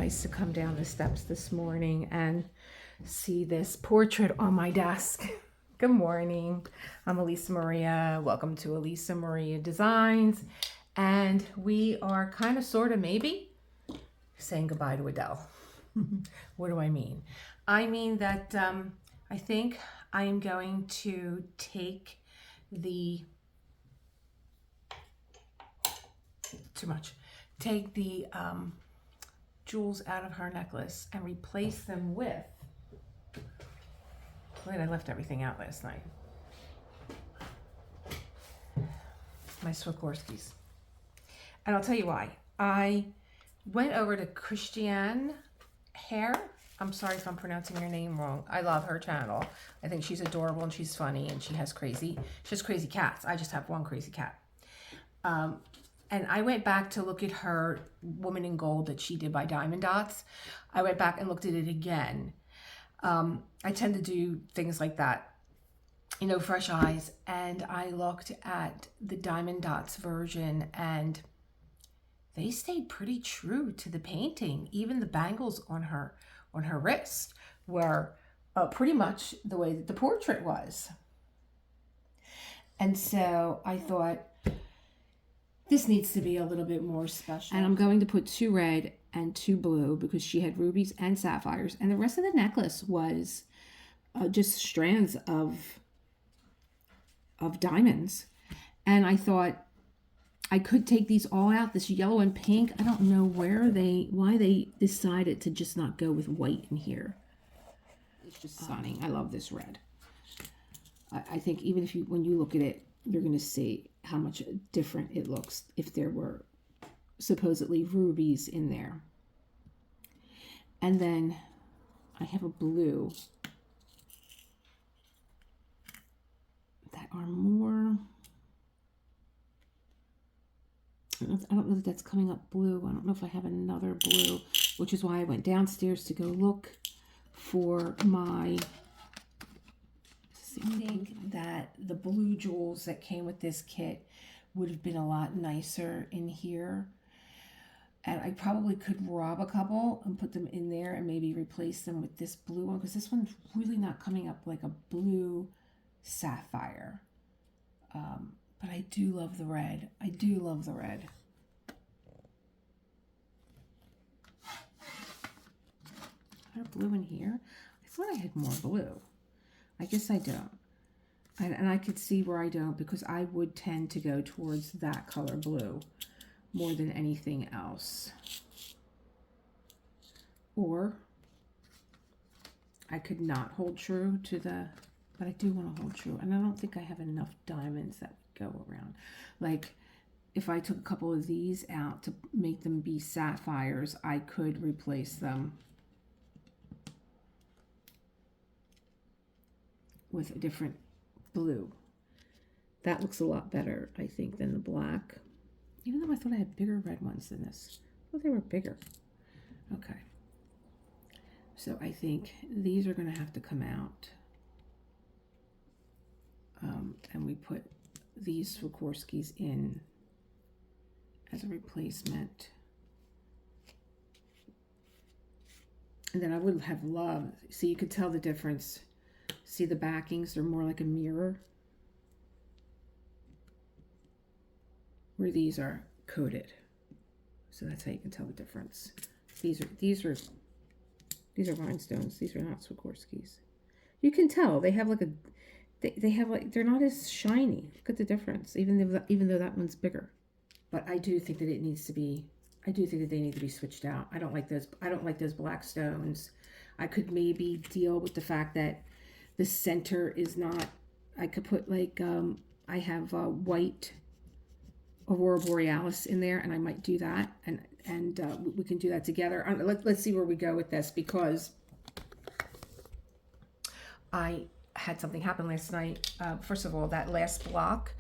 nice to come down the steps this morning and see this portrait on my desk. Good morning. I'm Elisa Maria. Welcome to Elisa Maria Designs. And we are kind of, sort of, maybe saying goodbye to Adele. What do I mean? I mean that I think I am going to take the jewels out of her necklace and replace them with, wait, I left everything out last night, my Swarovskis. And I'll tell you why. I went over to Christiane Hair. I'm sorry if I'm pronouncing her name wrong. I love her channel. I think she's adorable and she's funny, and she has crazy cats. I just have one crazy cat. And I went back to look at her Woman in Gold that she did by Diamond Dots. I went back and looked at it again. I tend to do things like that, you know, fresh eyes. And I looked at the Diamond Dots version, and they stayed pretty true to the painting. Even the bangles on her wrist were pretty much the way that the portrait was. And so I thought, this needs to be a little bit more special. And I'm going to put 2 red and 2 blue because she had rubies and sapphires. And the rest of the necklace was just strands of diamonds. And I thought I could take these all out, this yellow and pink. I don't know why they decided to just not go with white in here. It's just stunning. I love this red. I think even if when you look at it, you're going to see how much different it looks if there were supposedly rubies in there. And then I have a blue that are more, I don't know that that's coming up blue. I don't know if I have another blue, which is why I went downstairs to go look for my, I think that the blue jewels that came with this kit would have been a lot nicer in here. And I probably could rob a couple and put them in there and maybe replace them with this blue one, because this one's really not coming up like a blue sapphire. But I do love the red. I do love the red. I have blue in here. I thought I had more blue. I guess I don't. And I could see where I don't, because I would tend to go towards that color blue more than anything else. Or I could not hold true to the, but I do want to hold true. And I don't think I have enough diamonds that would go around. Like if I took a couple of these out to make them be sapphires, I could replace them with a different blue. That looks a lot better, I think, than the black. Even though I thought I had bigger red ones than this. Well, they were bigger. Okay. So I think these are going to have to come out. And we put these Swarovskis in as a replacement. And then I would have loved, see, you could tell the difference. See the backings, they're more like a mirror, where these are coated. So that's how you can tell the difference. These are rhinestones. These are not Swarovskis. You can tell they have like a, they have like, they're not as shiny. Look at the difference, even though that one's bigger. But I do think that it needs to be, I do think that they need to be switched out. I don't like those black stones. I could maybe deal with the fact that the center is not, I could put like, I have white Aurora Borealis in there, and I might do that, and we can do that together. Let's see where we go with this, because I had something happen last night. First of all, that last block,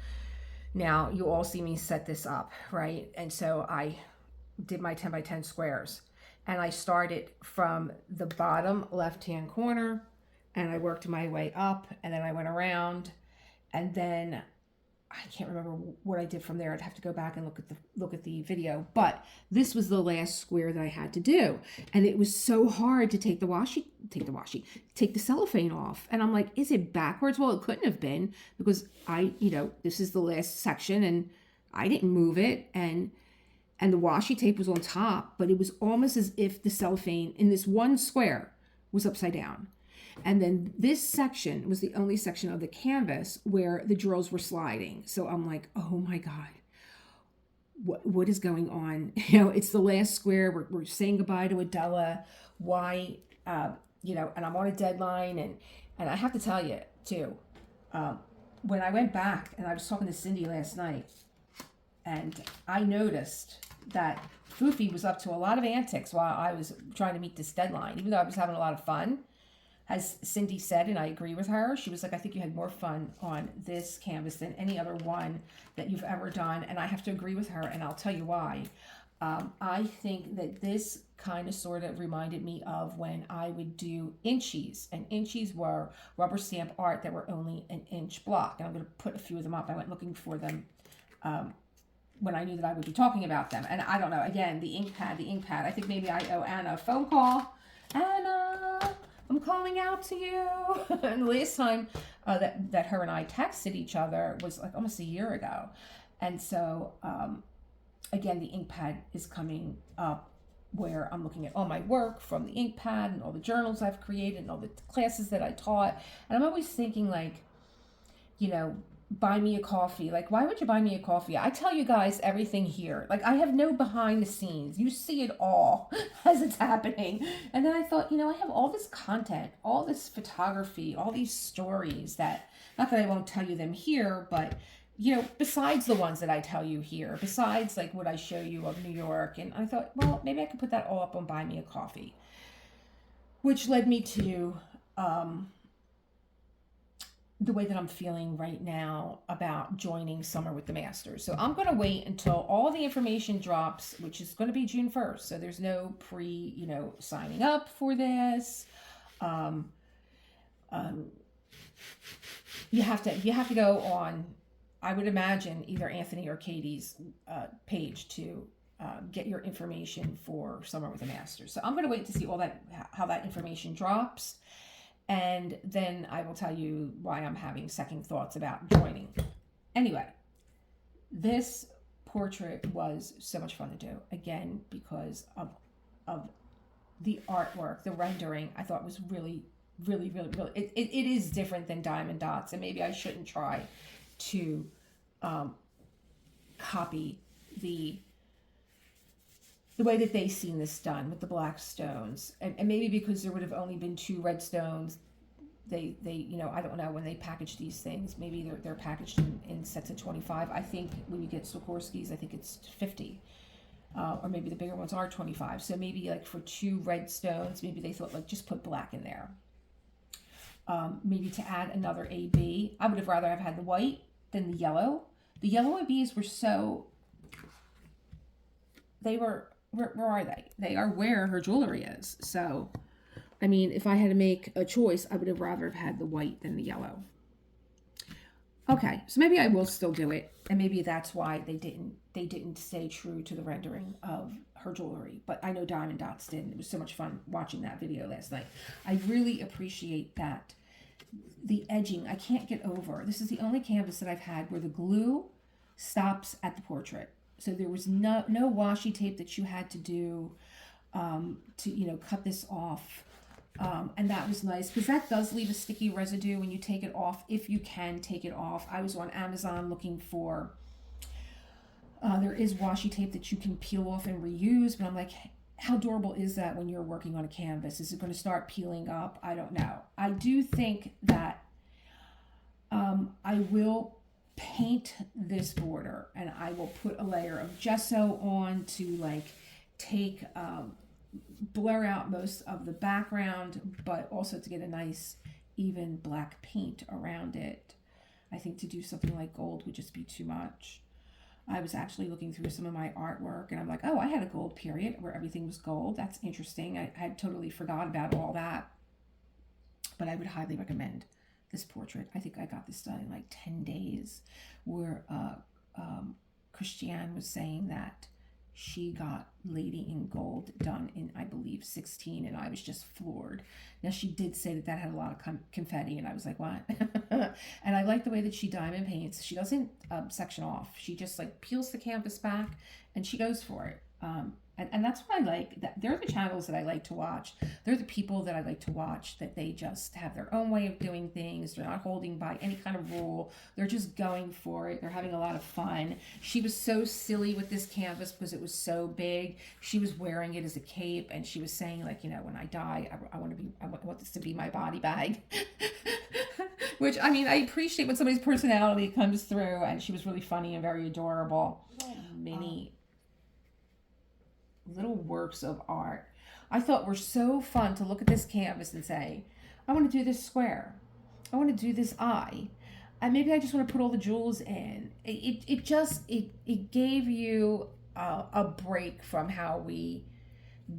now you all see me set this up, right? And so I did my 10 by 10 squares, and I started from the bottom left-hand corner, and I worked my way up, and then I went around, and then I can't remember what I did from there. I'd have to go back and look at the video. But this was the last square that I had to do, and it was so hard to take the cellophane off. And I'm like, is it backwards? Well, it couldn't have been, because this is the last section, and I didn't move it, and the washi tape was on top, but it was almost as if the cellophane in this one square was upside down. And then this section was the only section of the canvas where the drills were sliding. So I'm like, oh my God, what is going on? It's the last square. We're saying goodbye to Adela. Why, and I'm on a deadline. And I have to tell you too, when I went back, and I was talking to Cindy last night, and I noticed that Foofy was up to a lot of antics while I was trying to meet this deadline, even though I was having a lot of fun. As Cindy said, and I agree with her, she was like, I think you had more fun on this canvas than any other one that you've ever done. And I have to agree with her, and I'll tell you why. I think that this kind of sort of reminded me of when I would do inchies. And inchies were rubber stamp art that were only an inch block. And I'm going to put a few of them up. I went looking for them when I knew that I would be talking about them. And I don't know, again, the ink pad. I think maybe I owe Anna a phone call. Anna, I'm calling out to you. And the last time that her and I texted each other was like almost a year ago. And so, again, the ink pad is coming up, where I'm looking at all my work from the ink pad and all the journals I've created and all the classes that I taught. And I'm always thinking, like, buy me a coffee. Like, why would you buy me a coffee? I tell you guys everything here. Like, I have no behind the scenes. You see it all as it's happening. And then I thought, I have all this content, all this photography, all these stories that, not that I won't tell you them here, but, besides the ones that I tell you here, besides like what I show you of New York. And I thought, well, maybe I could put that all up on Buy Me a Coffee, which led me to, the way that I'm feeling right now about joining Summer with the Masters. So I'm going to wait until all the information drops, which is going to be June 1st. So there's no signing up for this. You have to go on, I would imagine, either Anthony or Katie's page to get your information for Summer with the Masters. So I'm going to wait to see how that information drops. And then I will tell you why I'm having second thoughts about joining. Anyway, this portrait was so much fun to do. Again, because of the artwork, the rendering, I thought was really, really, really, really, it is different than Diamond Dots. And maybe I shouldn't try to copy the way that they seen this done with the black stones, and maybe because there would have only been 2 red stones, they I don't know, when they package these things, maybe they're packaged in sets of 25. I think when you get Sikorsky's, I think it's 50, or maybe the bigger ones are 25. So maybe like for 2 red stones, maybe they thought, like, just put black in there. Maybe to add another AB. I would have rather have had the white than the yellow. The yellow ABs were so, they were, where are they? They are where her jewelry is. So, I mean, if I had to make a choice, I would have rather have had the white than the yellow. Okay, so maybe I will still do it, and maybe that's why they didn't stay true to the rendering of her jewelry. But I know Diamond Dots did, and it was so much fun watching that video last night. I really appreciate that. The edging, I can't get over. This is the only canvas that I've had where the glue stops at the portrait. So there was no washi tape that you had to do to cut this off, and that was nice, because that does leave a sticky residue when you take it off, if you can take it off. I was on Amazon looking for, there is washi tape that you can peel off and reuse, but I'm like, how durable is that when you're working on a canvas? Is it going to start peeling up? I don't know. I do think that I will paint this border, and I will put a layer of gesso on to like take blur out most of the background, but also to get a nice even black paint around it. I think to do something like gold would just be too much. I was actually looking through some of my artwork, and I'm like, oh, I had a gold period where everything was gold. That's interesting. I had totally forgot about all that, but I would highly recommend this portrait. I think I got this done in like 10 days, where Christiane was saying that she got Lady in Gold done in, I believe, 16, and I was just floored. Now, she did say that that had a lot of confetti, and I was like, what? And I like the way that she diamond paints. She doesn't section off. She just like peels the canvas back, and she goes for it. And that's what I like. They're the channels that I like to watch. They're the people that I like to watch, that they just have their own way of doing things. They're not holding by any kind of rule. They're just going for it. They're having a lot of fun. She was so silly with this canvas because it was so big. She was wearing it as a cape, and she was saying, like, you know, when I die, I want this to be my body bag. Which, I mean, I appreciate when somebody's personality comes through, and she was really funny and very adorable. Mini little works of art I thought were so fun to look at this canvas and say, I want to do this square. I want to do this eye. And maybe I just want to put all the jewels in. It gave you a break from how we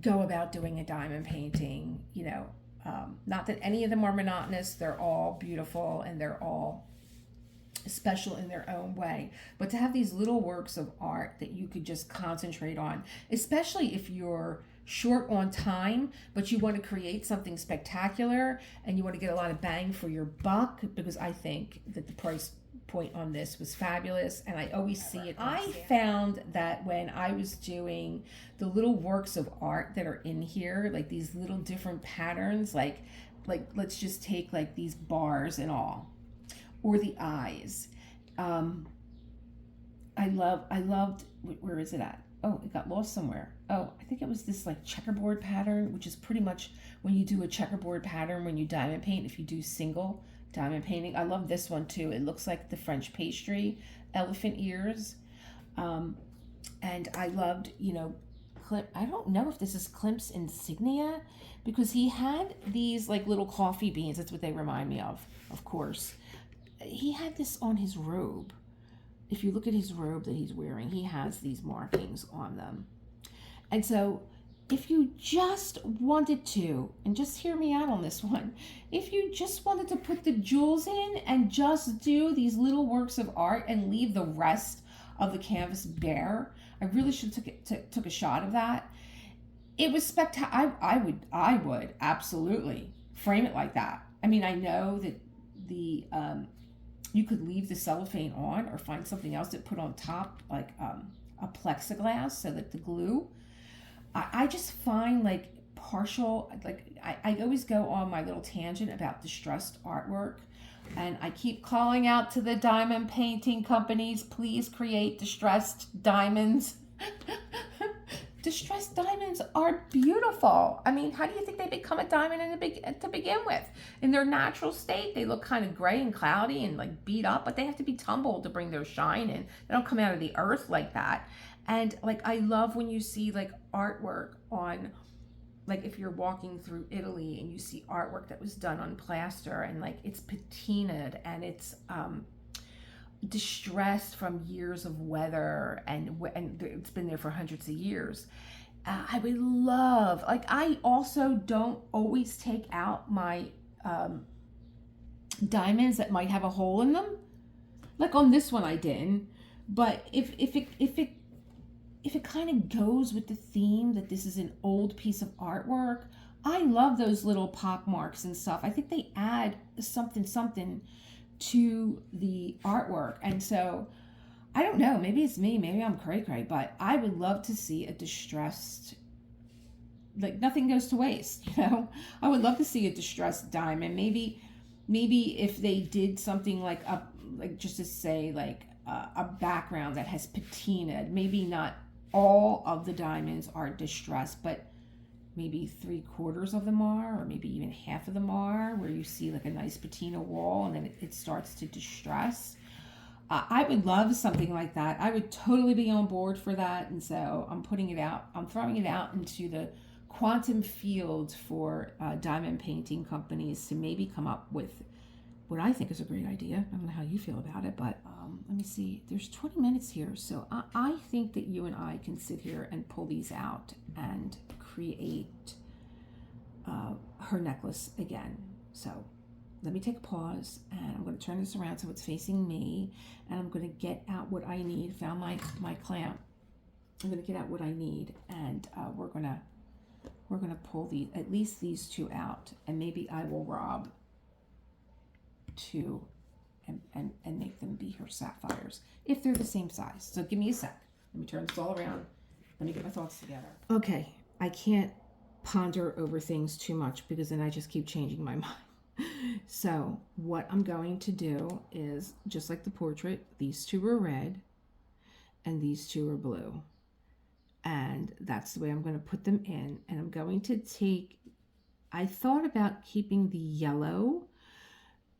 go about doing a diamond painting. You know, not that any of them are monotonous. They're all beautiful and they're all special in their own way, but to have these little works of art that you could just concentrate on, especially if you're short on time but you want to create something spectacular and you want to get a lot of bang for your buck, because I think that the price point on this was fabulous, and I always see it. I found that when I was doing the little works of art that are in here, like these little different patterns, like let's just take like these bars and all, or the eyes. I loved, where is it at? Oh, it got lost somewhere. Oh, I think it was this like checkerboard pattern, which is pretty much when you do a checkerboard pattern, when you diamond paint, if you do single diamond painting. I love this one too. It looks like the French pastry, elephant ears. And I loved, you know, I don't know if this is Klimt's insignia, because he had these like little coffee beans. That's what they remind me of course. He had this on his robe. If you look at his robe that he's wearing, he has these markings on them. And so if you just wanted to, and just hear me out on this one, if you just wanted to put the jewels in and just do these little works of art and leave the rest of the canvas bare, I really should have took a shot of that. It was spectacular. I would absolutely frame it like that. I mean, I know that the you could leave the cellophane on or find something else to put on top, like a plexiglass, so that the glue. I just find like partial, like I always go on my little tangent about distressed artwork, and I keep calling out to the diamond painting companies, please create distressed diamonds. Distressed diamonds are beautiful. I mean, how do you think they become a diamond to begin with? In their natural state, they look kind of gray and cloudy and like beat up, but they have to be tumbled to bring their shine in. They don't come out of the earth like that. And like, I love when you see like artwork on, like if you're walking through Italy and you see artwork that was done on plaster and like it's patinaed and it's distressed from years of weather, and it's been there for hundreds of years. I would love, like, I also don't always take out my diamonds that might have a hole in them. Like on this one I didn't, but if it kind of goes with the theme that this is an old piece of artwork, I love those little pock marks and stuff. I think they add something to the artwork. And so I don't know, maybe it's me, maybe I'm cray, but I would love to see a distressed, like nothing goes to waste, you know. I would love to see a distressed diamond. Maybe if they did something like just to say like a background that has patinaed, maybe not all of the diamonds are distressed, but maybe 3/4 of them are, or maybe even half of them are, where you see like a nice patina wall and then it starts to distress. I would love something like that. I would totally be on board for that. And so I'm putting it out. I'm throwing it out into the quantum field for diamond painting companies to maybe come up with what I think is a great idea. I don't know how you feel about it, but let me see. There's 20 minutes here. So I think that you and I can sit here and pull these out and create her necklace again. So let me take a pause, and I'm going to turn this around so it's facing me, and I'm going to get out what I need. Found my clamp. I'm going to get out what I need, and we're gonna pull at least these two out, and maybe I will rob two and make them be her sapphires if they're the same size. So give me a sec. Let me turn this all around. Let me get my thoughts together. Okay, I can't ponder over things too much because then I just keep changing my mind. So what I'm going to do is, just like the portrait, these two are red and these two are blue. And that's the way I'm going to put them in. And I'm going to take, I thought about keeping the yellow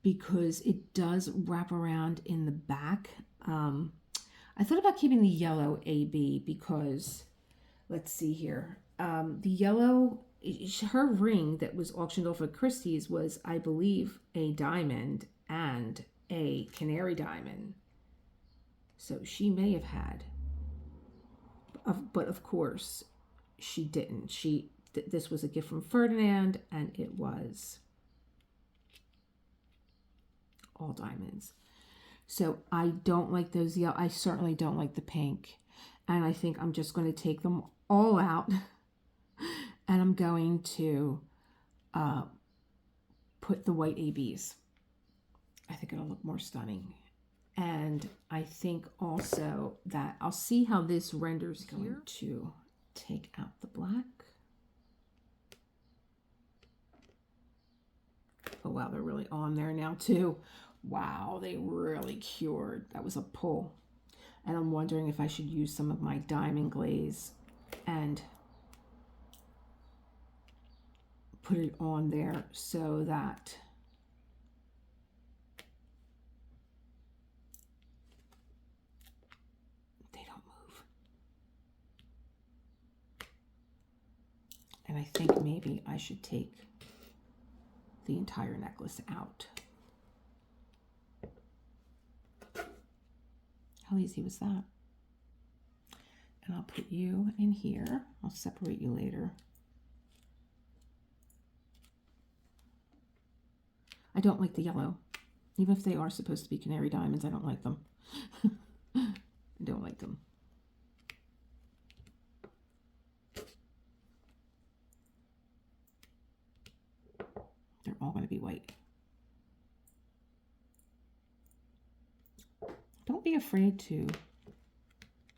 because it does wrap around in the back. I thought about keeping the yellow AB because, let's see here. The yellow, her ring that was auctioned off at Christie's was, I believe, a diamond and a canary diamond. So she may have had, but of course she didn't. This was a gift from Ferdinand, and it was all diamonds. So I don't like those yellow. I certainly don't like the pink. And I think I'm just going to take them all out. And I'm going to put the white ABs. I think it'll look more stunning. And I think also that I'll see how this renders here. Going to take out the black. Oh wow, they're really on there now too. Wow, they really cured. That was a pull. And I'm wondering if I should use some of my diamond glaze and put it on there so that they don't move. And I think maybe I should take the entire necklace out. How easy was that? And I'll put you in here. I'll separate you later. I don't like the yellow. Even if they are supposed to be canary diamonds, I don't like them. I don't like them. They're all going to be white. Don't be afraid to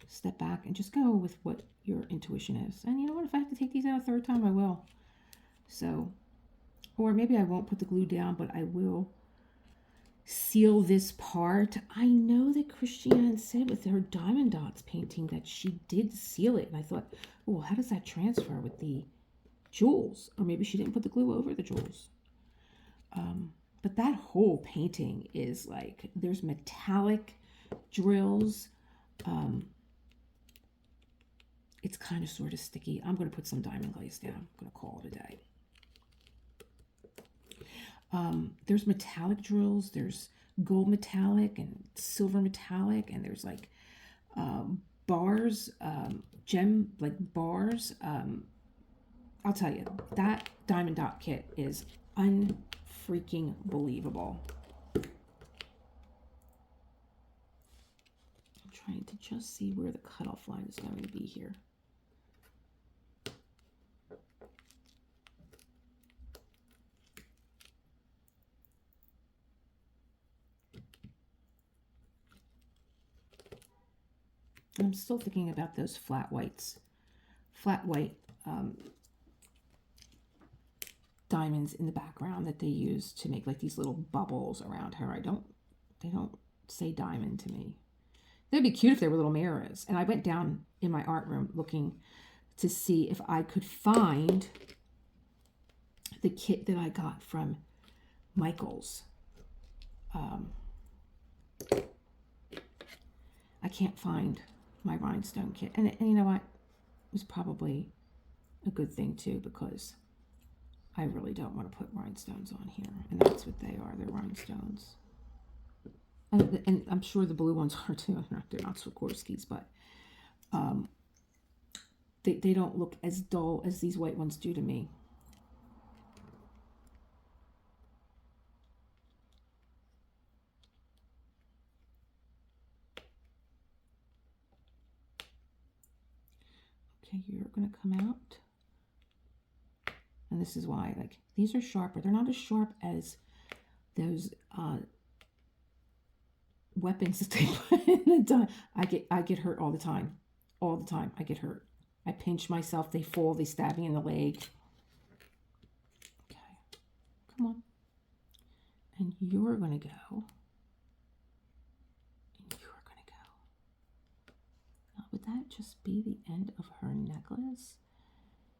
step back and just go with what your intuition is. And you know what? If I have to take these out a third time, I will. So, or maybe I won't put the glue down, but I will seal this part. I know that Christiane said with her Diamond Dots painting that she did seal it. And I thought, oh, well, how does that transfer with the jewels? Or maybe she didn't put the glue over the jewels. But that whole painting is like, there's metallic drills. It's kind of sort of sticky. I'm going to put some diamond glaze down. I'm going to call it a day. There's metallic drills. There's gold metallic and silver metallic, and there's like bars, gem like bars. I'll tell you, that diamond dot kit is unfreaking believable. I'm trying to just see where the cutoff line is going to be here. I'm still thinking about those flat whites, flat white diamonds in the background that they use to make like these little bubbles around her. They don't say diamond to me. They'd be cute if they were little mirrors. And I went down in my art room looking to see if I could find the kit that I got from Michaels. I can't find my rhinestone kit. And you know what? It was probably a good thing too, because I really don't want to put rhinestones on here. And that's what they are. They're rhinestones. And I'm sure the blue ones are too. They're not Swarovskis, but they don't look as dull as these white ones do to me. Okay, you're going to come out. And this is why, like, these are sharper. They're not as sharp as those weapons that they put in the dye. I get hurt all the time. All the time I get hurt. I pinch myself, they fall, they stab me in the leg. Okay, come on. And you're going to go. And you're going to go. Now, would that just be the end of her necklace?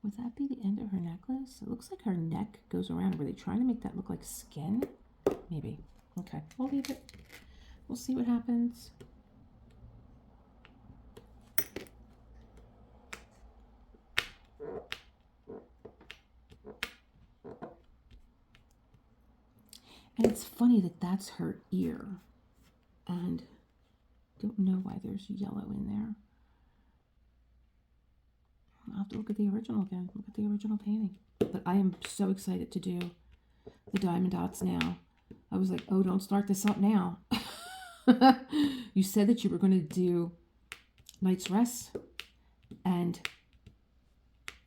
Would that be the end of her necklace? It looks like her neck goes around. Were they trying to make that look like skin? Maybe. Okay, we'll leave it. We'll see what happens. And it's funny that that's her ear. And don't know why there's yellow in there. I'll have to look at the original again. Look at the original painting. But I am so excited to do the diamond dots now. I was like, oh, don't start this up now. You said that you were going to do Night's Rest. And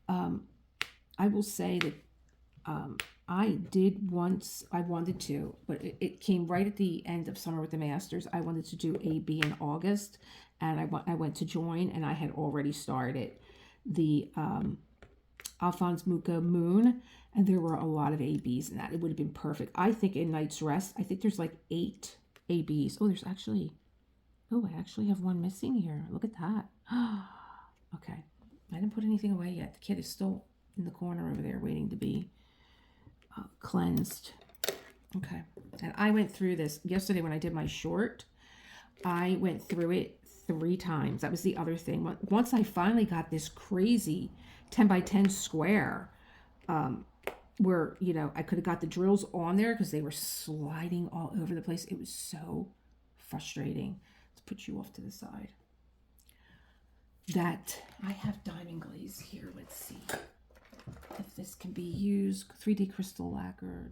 I will say that I did once, I wanted to, but it came right at the end of Summer with the Masters. I wanted to do AB in August, and I went to join, and I had already started the Alphonse Mucha Moon, and there were a lot of ABs in that. It would have been perfect. I think in Night's Rest, I think there's like 8 ABs. Oh, there's actually, oh, I actually have one missing here. Look at that. Okay, I didn't put anything away yet. The kid is still in the corner over there waiting to be cleansed. Okay, and I went through this yesterday when I did my short. I went through it 3 times. That was the other thing. Once I finally got this crazy 10 by 10 square, where, you know, I could have got the drills on there because they were sliding all over the place. It was so frustrating. Let's put you off to the side. That I have diamond glaze here. Let's see if this can be used. 3D crystal lacquered.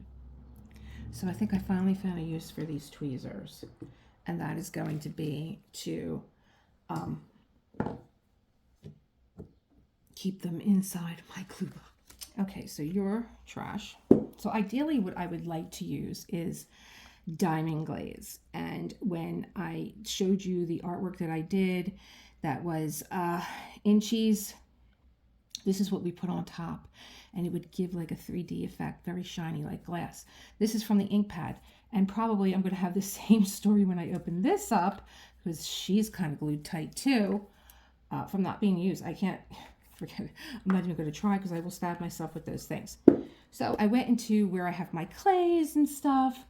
So I think I finally found a use for these tweezers, and that is going to be to keep them inside my glue box. Okay, so your trash. So ideally what I would like to use is diamond glaze. And when I showed you the artwork that I did, that was inchies, this is what we put on top, and it would give like a 3D effect, very shiny like glass. This is from the ink pad, and probably I'm going to have the same story when I open this up, because she's kind of glued tight too, from not being used. I can't forget it. I'm not even going to try because I will stab myself with those things. So I went into where I have my clays and stuff.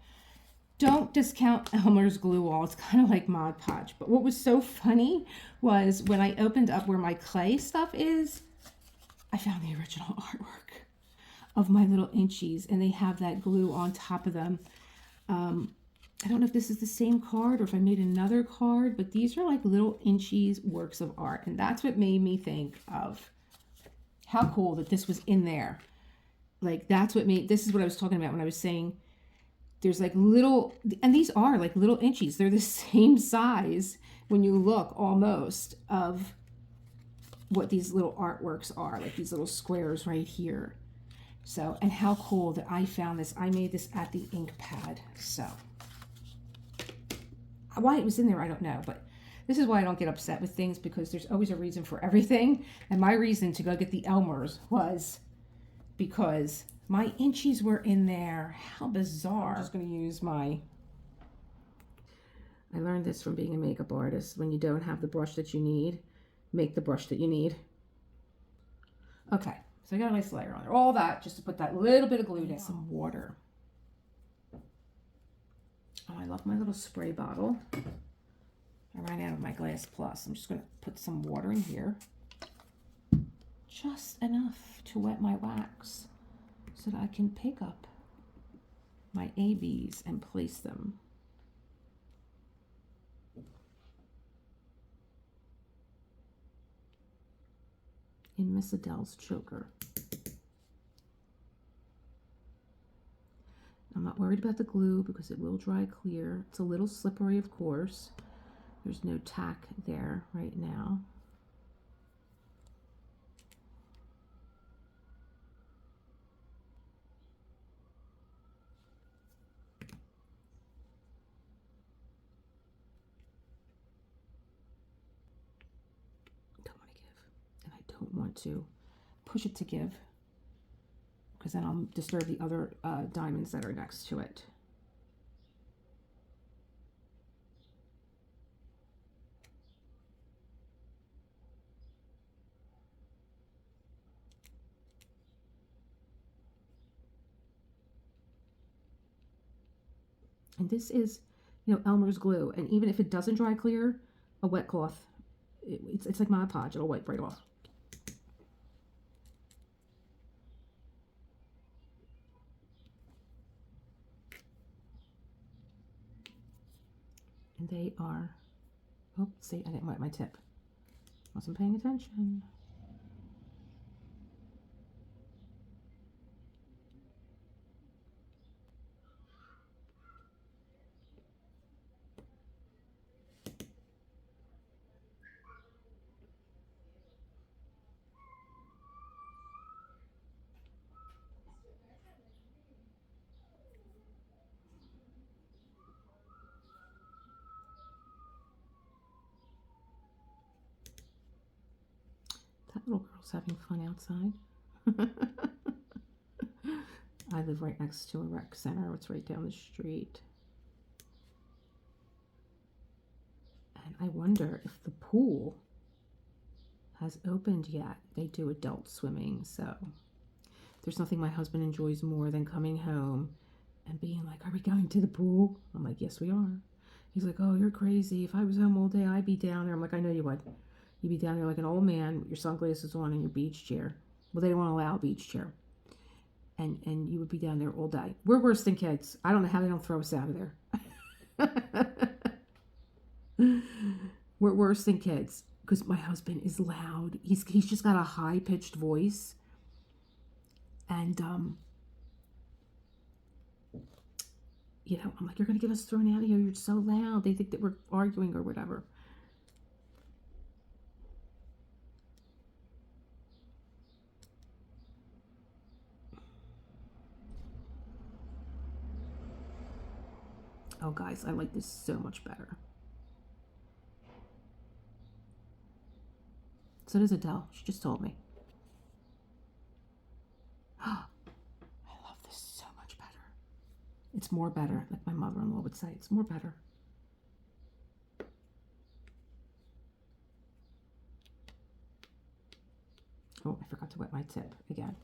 Don't discount Elmer's glue wall. It's kind of like Mod Podge. But what was so funny was when I opened up where my clay stuff is, I found the original artwork of my little inchies, and they have that glue on top of them. I don't know if this is the same card or if I made another card, but these are like little inchies works of art. And that's what made me think of how cool that this was in there. Like, that's what made, this is what I was talking about when I was saying there's like little, and these are like little inchies. They're the same size when you look almost of what these little artworks are, like these little squares right here. So, and how cool that I found this. I made this at the ink pad. So why it was in there, I don't know, but this is why I don't get upset with things, because there's always a reason for everything. And my reason to go get the Elmer's was because my inchies were in there. How bizarre. I'm just going to use my, I learned this from being a makeup artist. When you don't have the brush that you need, make the brush that you need. Okay, so I got a nice layer on there. All that just to put that little bit of glue down. Some water. Oh, I love my little spray bottle. I ran out of my Glass Plus. I'm just going to put some water in here. Just enough to wet my wax so that I can pick up my ABs and place them. In Miss Adele's choker. I'm not worried about the glue because it will dry clear. It's a little slippery, of course. There's no tack there right now. want to push it to give, because then I'll disturb the other diamonds that are next to it. And this is, Elmer's glue. And even if it doesn't dry clear, a wet cloth, it's like Mod Podge. It'll wipe right off. And they are, oh, see, I didn't wet my tip. Wasn't paying attention. That little girl's having fun outside. I live right next to a rec center. It's right down the street. And I wonder if the pool has opened yet. They do adult swimming, so there's nothing my husband enjoys more than coming home and being like, "Are we going to the pool?" I'm like, "Yes, we are." He's like, "Oh, you're crazy. If I was home all day, I'd be down there." I'm like, "I know you would. You'd be down there like an old man with your sunglasses on and your beach chair." Well, they don't want to allow a beach chair. And you would be down there all day. We're worse than kids. I don't know how they don't throw us out of there. We're worse than kids because my husband is loud. He's just got a high-pitched voice. And, I'm like, "You're going to get us thrown out of here. You're so loud." They think that we're arguing or whatever. Oh, guys, I like this so much better. So does Adele. She just told me. I love this so much better. It's more better, like my mother-in-law would say. It's more better. Oh, I forgot to wet my tip again.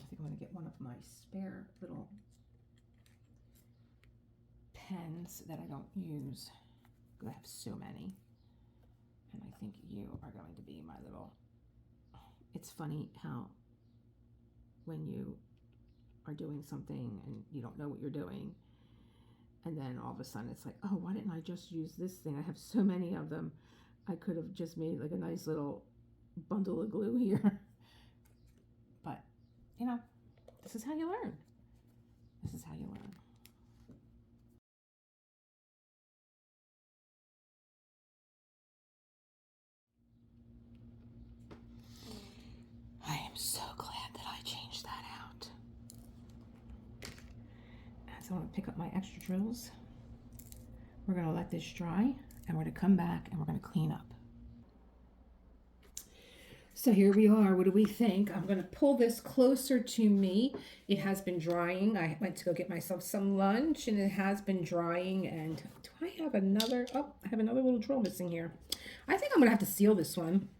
I think I'm going to get one of my spare little pens that I don't use because I have so many. And I think you are going to be my little... It's funny how when you are doing something and you don't know what you're doing, and then all of a sudden it's like, "Oh, why didn't I just use this thing? I have so many of them." I could have just made like a nice little bundle of glue here. But, you know, this is how you learn. This is how you learn. I am so glad that I changed that out. So I'm going to pick up my extra drills. We're going to let this dry, and we're going to come back and we're going to clean up. So here we are. What do we think? I'm going to pull this closer to me. It has been drying. I went to go get myself some lunch, and it has been drying. And do I have another? Oh, I have another little drill missing here. I think I'm going to have to seal this one.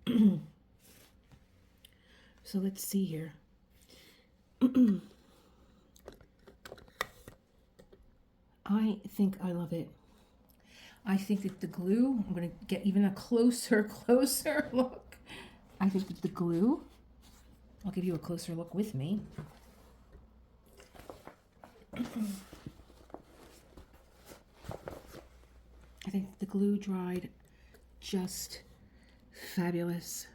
So let's see here. I think I love it. I think that the glue, I'm going to get even a closer look. I think that the glue, I'll give you a closer look with me. I think the glue dried just fabulous.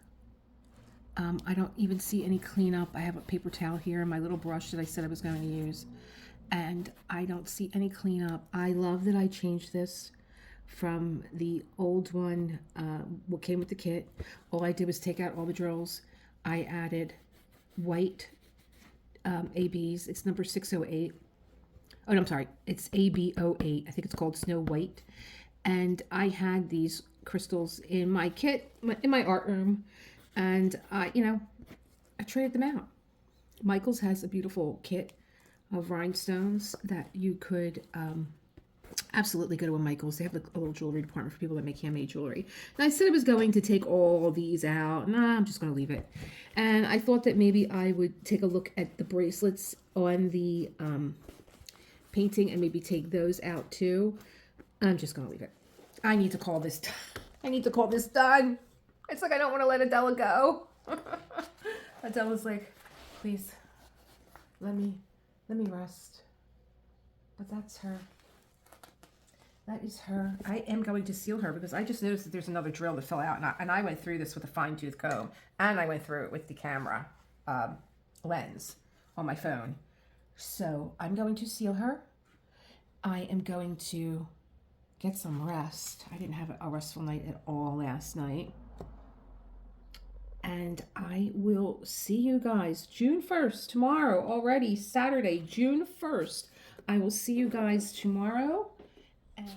I don't even see any cleanup. I have a paper towel here and my little brush that I said I was going to use. And I don't see any cleanup. I love that I changed this from the old one, what came with the kit. All I did was take out all the drills. I added white ABs. It's number 608. Oh, no, I'm sorry. It's AB08. I think it's called Snow White. And I had these crystals in my kit, in my art room. And, you know, I traded them out. Michaels has a beautiful kit of rhinestones that you could absolutely go to a Michaels. They have a little jewelry department for people that make handmade jewelry. And I said I was going to take all these out. Nah, I'm just going to leave it. And I thought that maybe I would take a look at the bracelets on the painting and maybe take those out too. I'm just going to leave it. I need to call this done. I need to call this done. It's like I don't want to let Adela go. Adela's like, please, let me rest. But that's her. That is her. I am going to seal her because I just noticed that there's another drill that fell out. And I went through this with a fine-tooth comb. And I went through it with the camera lens on my phone. So I'm going to seal her. I am going to get some rest. I didn't have a restful night at all last night. And I will see you guys June 1st, tomorrow already, Saturday, June 1st. I will see you guys tomorrow, and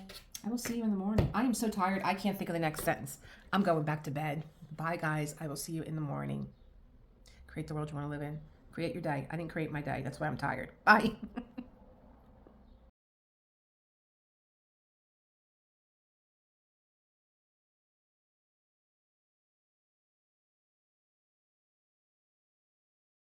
I will see you in the morning. I am so tired, I can't think of the next sentence. I'm going back to bed. Bye, guys. I will see you in the morning. Create the world you want to live in. Create your day. I didn't create my day. That's why I'm tired. Bye.